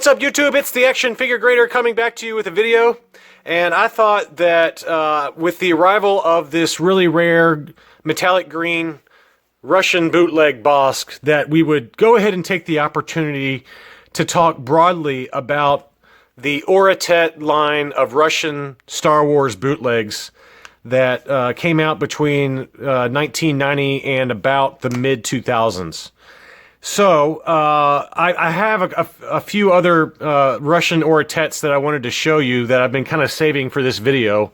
What's up, YouTube? It's the Action Figure Grader coming back to you with a video. And I thought that with the arrival of this really rare metallic green Russian bootleg Bossk, that we would go ahead and take the opportunity to talk broadly about the Oritet line of Russian Star Wars bootlegs that came out between 1990 and about the mid-2000s. So, I have a few other Russian Oritets that I wanted to show you that I've been kind of saving for this video.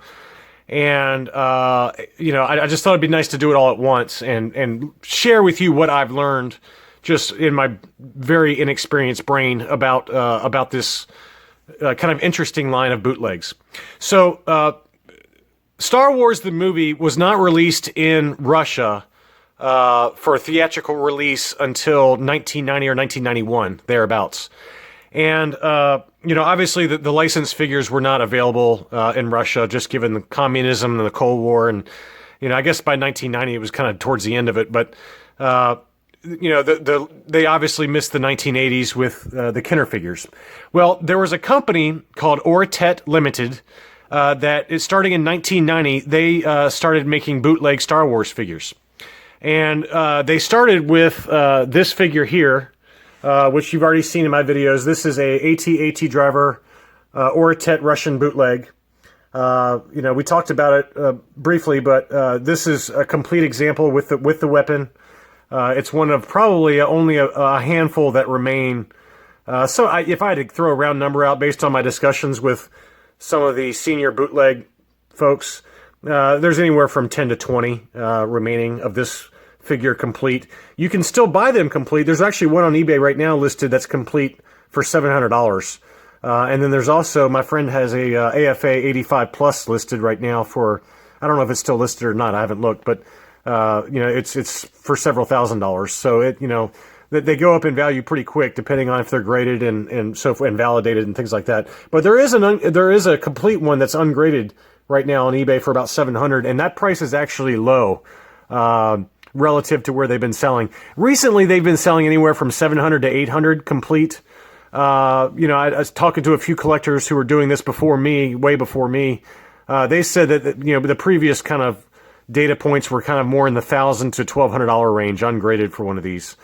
And, you know, I just thought it'd be nice to do it all at once and share with you what I've learned just in my very inexperienced brain about this kind of interesting line of bootlegs. So, Star Wars the movie was not released in Russia for theatrical release until 1990 or 1991, thereabouts. And, you know, obviously the licensed figures were not available in Russia, just given the communism and the Cold War. And, you know, I guess by 1990 it was kind of towards the end of it. But, you know, they obviously missed the 1980s with the Kenner figures. Well, there was a company called Oritet Limited that is starting in 1990. They started making bootleg Star Wars figures. And they started with this figure here, which you've already seen in my videos. This is a AT-AT driver Oritet Russian bootleg. You know, we talked about it briefly, but this is a complete example with the weapon. It's one of probably only a handful that remain. So if I had to throw a round number out based on my discussions with some of the senior bootleg folks, there's anywhere from 10 to 20 remaining of this figure complete. You can still buy them complete. There's actually one on eBay right now listed that's complete for $700. And then there's also, my friend has a AFA 85 Plus listed right now for, I don't know if it's still listed or not, I haven't looked, but you know, it's for several $1,000s. So it, you know, they go up in value pretty quick depending on if they're graded and so forth, and validated and things like that. But there is a complete one that's ungraded right now on eBay for about $700, and that price is actually low relative to where they've been selling. Recently, they've been selling anywhere from $700 to $800 complete. You know, I was talking to a few collectors who were doing this before me, way before me. They said that, you know, the previous kind of data points were kind of more in the $1,000 to $1,200 range, ungraded for one of these.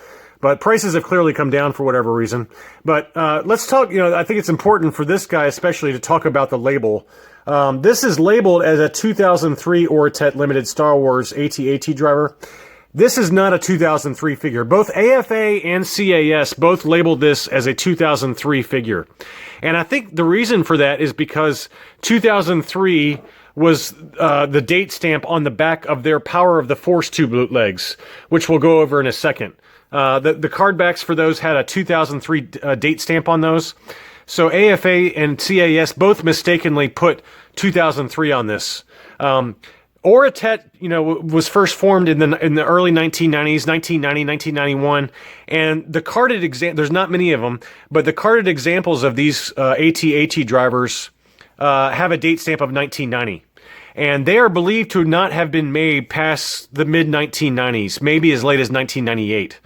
But prices have clearly come down for whatever reason. But let's talk, you know, I think it's important for this guy especially to talk about the label. This is labeled as a 2003 Oritet Limited Star Wars AT-AT driver. This is not a 2003 figure. Both AFA and CAS both labeled this as a 2003 figure. And I think the reason for that is because 2003 was the date stamp on the back of their Power of the Force 2 bootlegs, which we'll go over in a second. The card backs for those had a 2003 date stamp on those. So AFA and CAS both mistakenly put 2003 on this. Oritet, you know, was first formed in the early 1990s, 1990, 1991, and the carded there's not many of them, but the carded examples of these AT-AT drivers have a date stamp of 1990. And they are believed to not have been made past the mid-1990s, maybe as late as 1998.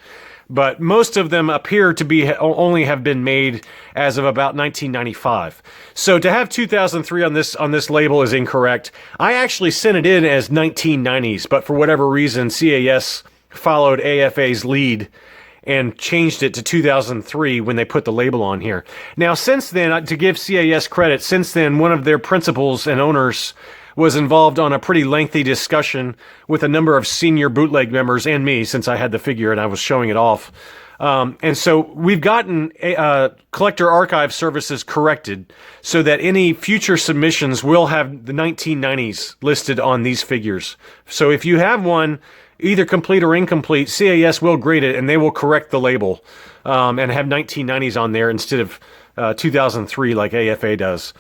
But most of them appear to be only have been made as of about 1995. So to have 2003 on this label is incorrect. I actually sent it in as 1990s, but for whatever reason, CAS followed AFA's lead and changed it to 2003 when they put the label on here. Now, since then, to give CAS credit, since then, one of their principals and owners was involved on a pretty lengthy discussion with a number of senior bootleg members and me, since I had the figure and I was showing it off. And so we've gotten collector archive services corrected so that any future submissions will have the 1990s listed on these figures. So if you have one, either complete or incomplete, CAS will grade it and they will correct the label and have 1990s on there instead of 2003 like AFA does.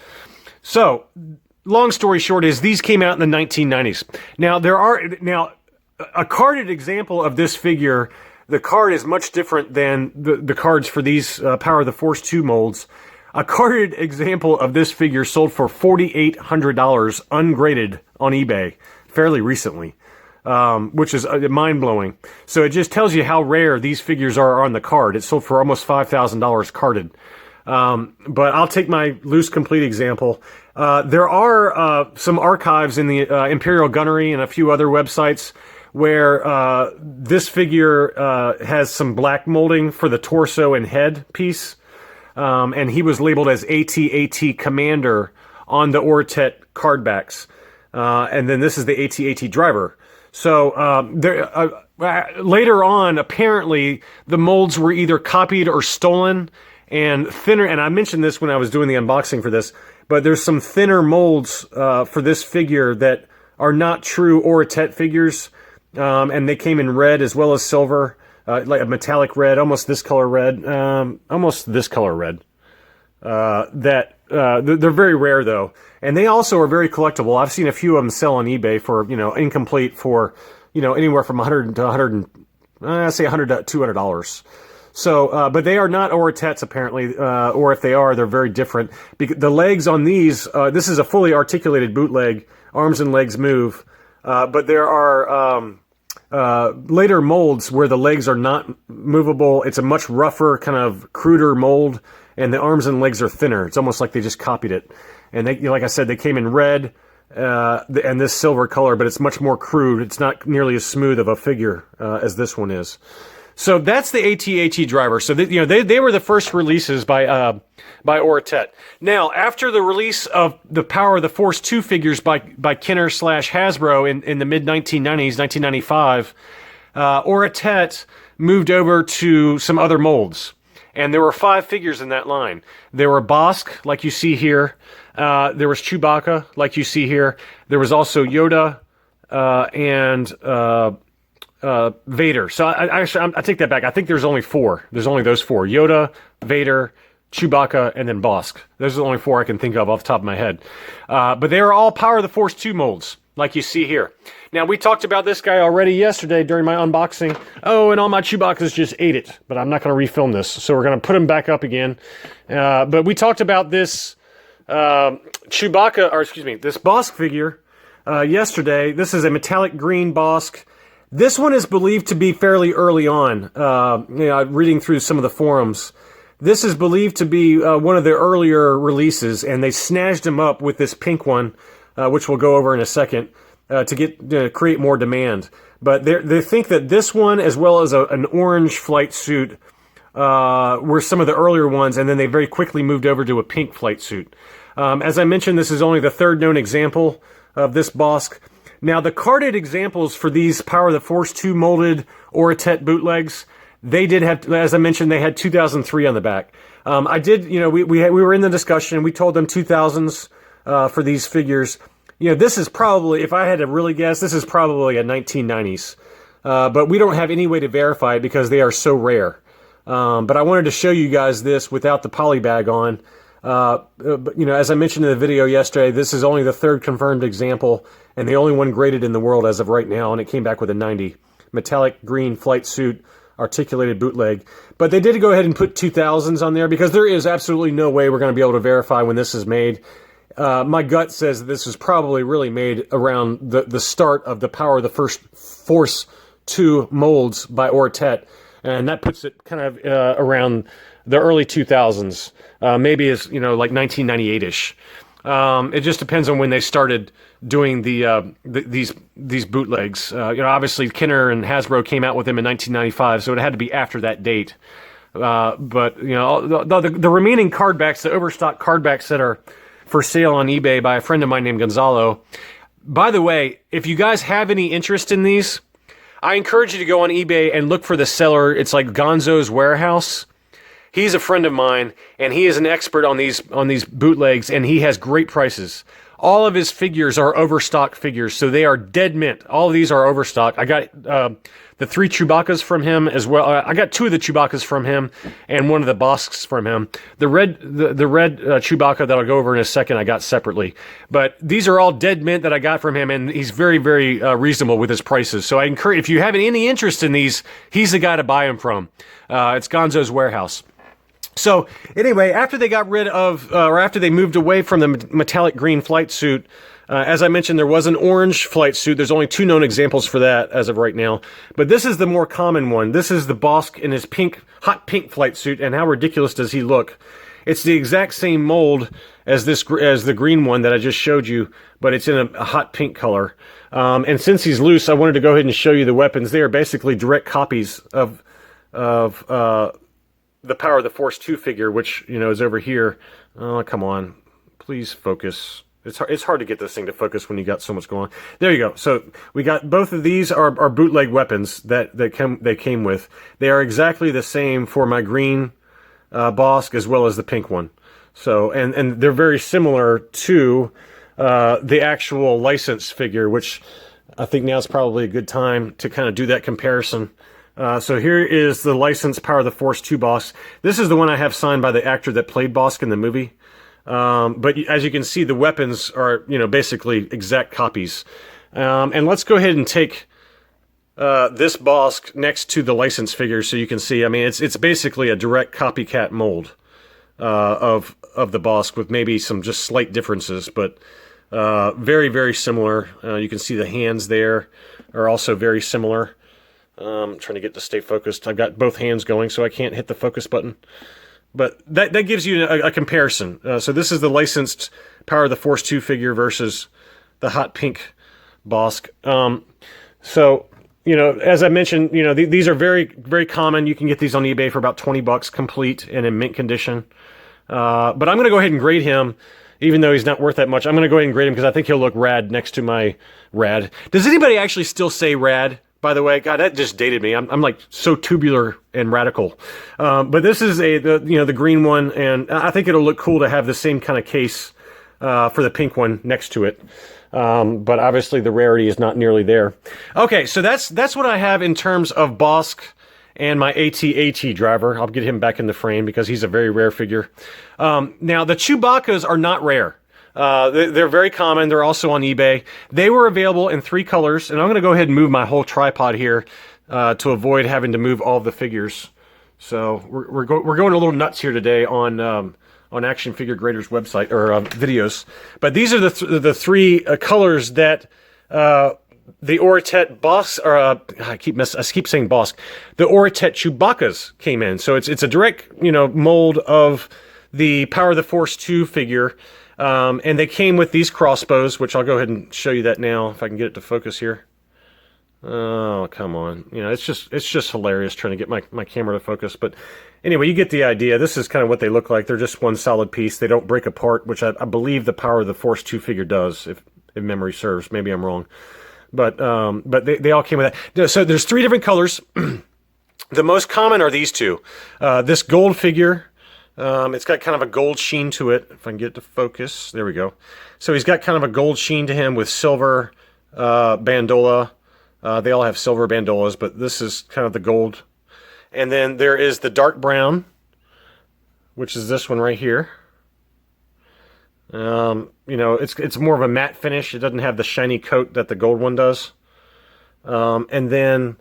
So, long story short is these came out in the 1990s. Now, a carded example of this figure, the card is much different than the cards for these Power of the Force 2 molds. A carded example of this figure sold for $4,800 ungraded on eBay fairly recently, which is mind-blowing. So it just tells you how rare these figures are on the card. It sold for almost $5,000 carded. But I'll take my loose complete example. There are some archives in the Imperial Gunnery and a few other websites where this figure has some black molding for the torso and head piece. And he was labeled as AT-AT Commander on the Oritet card backs. And then this is the AT-AT driver. So later on, apparently, the molds were either copied or stolen and thinner. And I mentioned this when I was doing the unboxing for this, but there's some thinner molds for this figure that are not true Oritet figures. And they came in red as well as silver, like a metallic red, almost this color red, they're very rare though. And they also are very collectible. I've seen a few of them sell on eBay for, incomplete for, anywhere from $100 to $100 to $200. So, but they are not Oritets apparently, or if they are, they're very different. The legs on these, this is a fully articulated bootleg, arms and legs move, but there are later molds where the legs are not movable. It's a much rougher, kind of cruder mold, and the arms and legs are thinner. It's almost like they just copied it. And they, like I said, they came in red and this silver color, but it's much more crude. It's not nearly as smooth of a figure as this one is. So that's the AT-AT driver. So they were the first releases by Oritet. Now, after the release of the Power of the Force 2 figures by Kenner / Hasbro in the mid-1990s, 1995, Oritet moved over to some other molds. And there were 5 figures in that line. There were Bossk, like you see here. There was Chewbacca, like you see here. There was also Yoda and Vader. So I take that back. I think there's only 4. There's only those 4. Yoda, Vader, Chewbacca, and then Bossk. Those are the only 4 I can think of off the top of my head. But they are all Power of the Force 2 molds, like you see here. Now, we talked about this guy already yesterday during my unboxing. Oh, and all my Chewbaccas just ate it. But I'm not going to refilm this, so we're going to put him back up again. But we talked about this Chewbacca, or excuse me, this Bossk figure yesterday. This is a metallic green Bossk. This one is believed to be fairly early on. Reading through some of the forums, this is believed to be one of the earlier releases, and they snatched him up with this pink one, which we'll go over in a second, to create more demand. But they think that this one, as well as an orange flight suit, were some of the earlier ones, and then they very quickly moved over to a pink flight suit. As I mentioned, this is only the 3rd known example of this Bossk. Now, the carded examples for these Power of the Force 2 molded Oritet bootlegs, they did have, as I mentioned, they had 2003 on the back. We were in the discussion, we told them 2000s for these figures. This is probably, if I had to really guess, this is probably a 1990s. But we don't have any way to verify it because they are so rare. But I wanted to show you guys this without the poly bag on. As I mentioned in the video yesterday, this is only the 3rd confirmed example and the only one graded in the world as of right now, and it came back with a 90. Metallic green flight suit, articulated bootleg. But they did go ahead and put 2000s on there because there is absolutely no way we're going to be able to verify when this is made. My gut says that this was probably really made around the start of the Power of the Force 2 molds by Oritet, and that puts it kind of around the early 2000s, maybe as like 1998ish. It just depends on when they started doing these bootlegs. Obviously Kenner and Hasbro came out with them in 1995, so it had to be after that date. But the remaining cardbacks, the overstock cardbacks that are for sale on eBay by a friend of mine named Gonzalo. By the way, if you guys have any interest in these, I encourage you to go on eBay and look for the seller. It's like Gonzo's Warehouse. He's a friend of mine, and he is an expert on these bootlegs, and he has great prices. All of his figures are overstock figures, so they are dead mint. All of these are overstock. I got the 3 Chewbaccas from him as well. I got 2 of the Chewbaccas from him, and 1 of the Bosks from him. The red Chewbacca that I'll go over in a second, I got separately. But these are all dead mint that I got from him, and he's very, very reasonable with his prices. So I encourage, if you have any interest in these, he's the guy to buy them from. It's Gonzo's Warehouse. So anyway, after they got rid of, or after they moved away from the metallic green flight suit, as I mentioned, there was an orange flight suit. There's only 2 known examples for that as of right now. But this is the more common one. This is the Bossk in his hot pink flight suit. And how ridiculous does he look? It's the exact same mold as the green one that I just showed you, but it's in a hot pink color. And since he's loose, I wanted to go ahead and show you the weapons. They are basically direct copies of the Power of the Force 2 figure, which, you know, is over here. Oh, come on. Please focus. It's hard to get this thing to focus when you got so much going on. There you go. So we got both of these are bootleg weapons that they came with. They are exactly the same for my green Bossk as well as the pink one. So and they're very similar to the actual licensed figure, which I think now is probably a good time to kind of do that comparison. So here is the licensed Power of the Force 2 Bossk. This is the one I have signed by the actor that played Bossk in the movie. But as you can see, the weapons are, you know, basically exact copies. And let's go ahead and take this Bossk next to the licensed figure so you can see. I mean, it's basically a direct copycat mold of the Bossk with maybe some just slight differences, but very, very similar. You can see the hands there are also very similar. I'm trying to get to stay focused. I've got both hands going, so I can't hit the focus button. But that gives you a comparison. So this is the licensed Power of the Force 2 figure versus the hot pink Bossk. So, you know, as I mentioned, you know, these are very, very common. You can get these on eBay for about 20 bucks complete and in mint condition. But I'm going to go ahead and grade him, even though he's not worth that much. I'm going to go ahead and grade him because I think he'll look rad next to my rad. Does anybody actually still say rad? By the way, God, that just dated me. I'm like so tubular and radical. But this is the green one, and I think it'll look cool to have the same kind of case for the pink one next to it. But obviously the rarity is not nearly there. Okay, so that's what I have in terms of Bossk and my AT-AT driver. I'll get him back in the frame because he's a very rare figure. Now, the Chewbacca's are not rare. They're very common. They're also on eBay. They were available in 3 colors, and I'm going to go ahead and move my whole tripod here to avoid having to move all the figures. So we're going a little nuts here today on Action Figure Grader's website or videos. But these are the 3 colors that the Oritet Bossk, or I keep saying Bossk. The Oritet Chewbacca's came in. So it's a direct, you know, mold of the Power of the Force 2 figure. And they came with these crossbows, which I'll go ahead and show you that now if I can get it to focus here. Oh, come on. You know, it's just hilarious trying to get my camera to focus. But anyway, you get the idea. This is kind of what they look like. They're just one solid piece. They don't break apart, which I believe the Power of the Force 2 figure does, if memory serves. Maybe I'm wrong. But they all came with that. So there's 3 different colors. The most common are these 2. This gold figure. It's got kind of a gold sheen to it. If I can get it to focus. There we go. So he's got kind of a gold sheen to him with silver bandola. They all have silver bandolas, but this is kind of the gold. And then there is the dark brown, which is this one right here. You know, it's more of a matte finish. It doesn't have the shiny coat that the gold one does. And then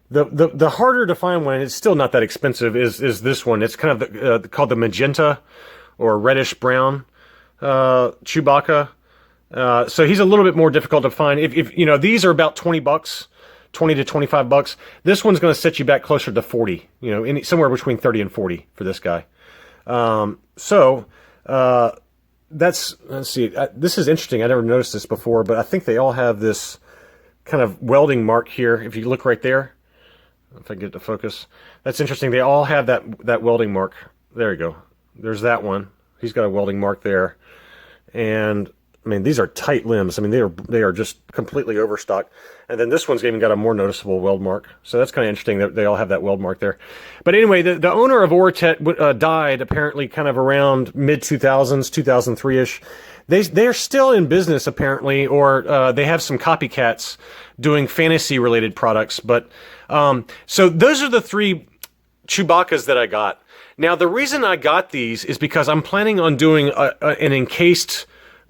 the harder to find one, it's still not that expensive, is this one. It's kind of called the magenta or reddish brown Chewbacca. So he's a little bit more difficult to find. If you know, these are about 20 bucks, 20 to 25 bucks. This one's going to set you back closer to 40. You know, somewhere between 30 and 40 for this guy. Let's see. This is interesting. I never noticed this before, but I think they all have this kind of welding mark here. If you look right there. If I can get it to focus. That's interesting. They all have that welding mark. There you go. There's that one. He's got a welding mark there. And I mean, these are tight limbs. I mean, they are just completely overstocked. And then this one's even got a more noticeable weld mark. So that's kind of interesting that they all have that weld mark there. But anyway, the owner of Oritet died apparently kind of around mid-2000s, 2003-ish. They're still in business apparently, or they have some copycats doing fantasy-related products. But so those are the 3 Chewbaccas that I got. Now, the reason I got these is because I'm planning on doing an encased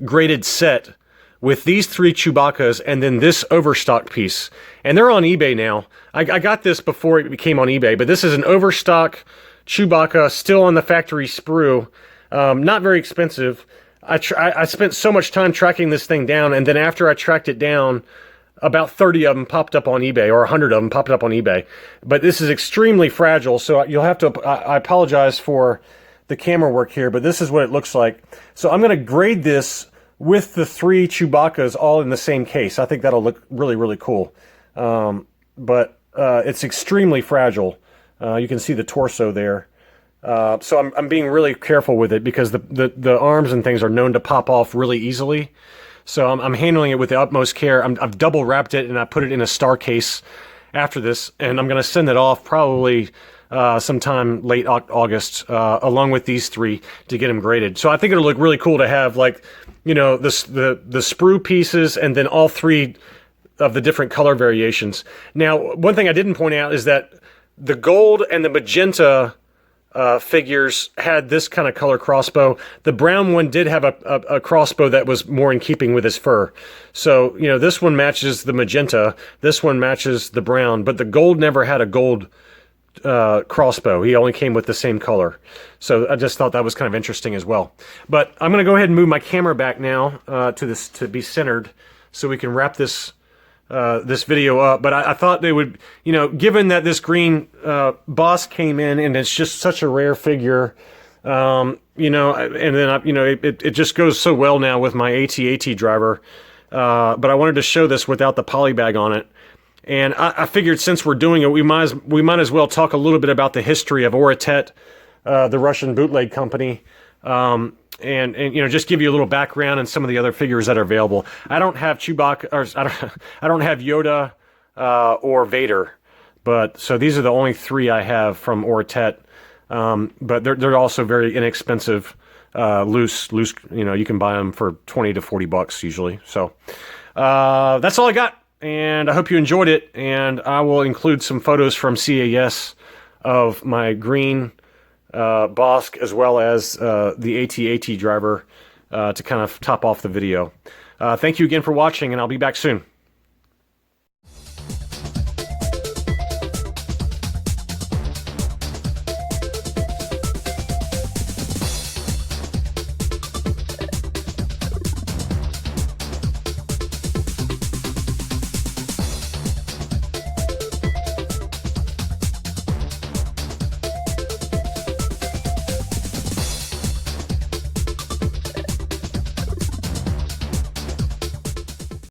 graded set with these 3 Chewbaccas and then this overstock piece. And they're on eBay now. I got this before it became on eBay, but this is an overstock Chewbacca, still on the factory sprue. Not very expensive. I spent so much time tracking this thing down, and then after I tracked it down, about 30 of them popped up on eBay, or 100 of them popped up on eBay. But this is extremely fragile, so you'll have to... I apologize for the camera work here, but this is what it looks like. So I'm going to grade this with the 3 Chewbacca's all in the same case. I think that'll look really, really cool. But it's extremely fragile. You can see the torso there. So I'm being really careful with it because the arms and things are known to pop off really easily. So I'm handling it with the utmost care. I've double wrapped it and I put it in a star case after this, and I'm going to send it off probably sometime late August, along with these 3 to get them graded. So I think it'll look really cool to have, like, you know, the sprue pieces and then all 3 of the different color variations. Now, one thing I didn't point out is that the gold and the magenta figures had this kind of color crossbow. The brown one did have a crossbow that was more in keeping with his fur. So, you know, this one matches the magenta, this one matches the brown, but the gold never had a gold crossbow. He only came with the same color. So I just thought that was kind of interesting as well. But I'm going to go ahead and move my camera back now to be centered so we can wrap this video up. But I thought they would, you know, given that this green Bossk came in and it's just such a rare figure, you know, and then, you know, it just goes so well now with my AT-AT driver. But I wanted to show this without the poly bag on it. And I figured since we're doing it, we might as well talk a little bit about the history of Oritet, the Russian bootleg company. And you know, just give you a little background and some of the other figures that are available. I don't have Chewbacca, or I don't have Yoda or Vader, but so these are the only 3 I have from Oritet. But they're also very inexpensive, loose. You know, you can buy them for 20 to 40 bucks usually. So that's all I got, and I hope you enjoyed it. And I will include some photos from CAS of my green Bossk, as well as the AT-AT driver to kind of top off the video. Thank you again for watching, and I'll be back soon.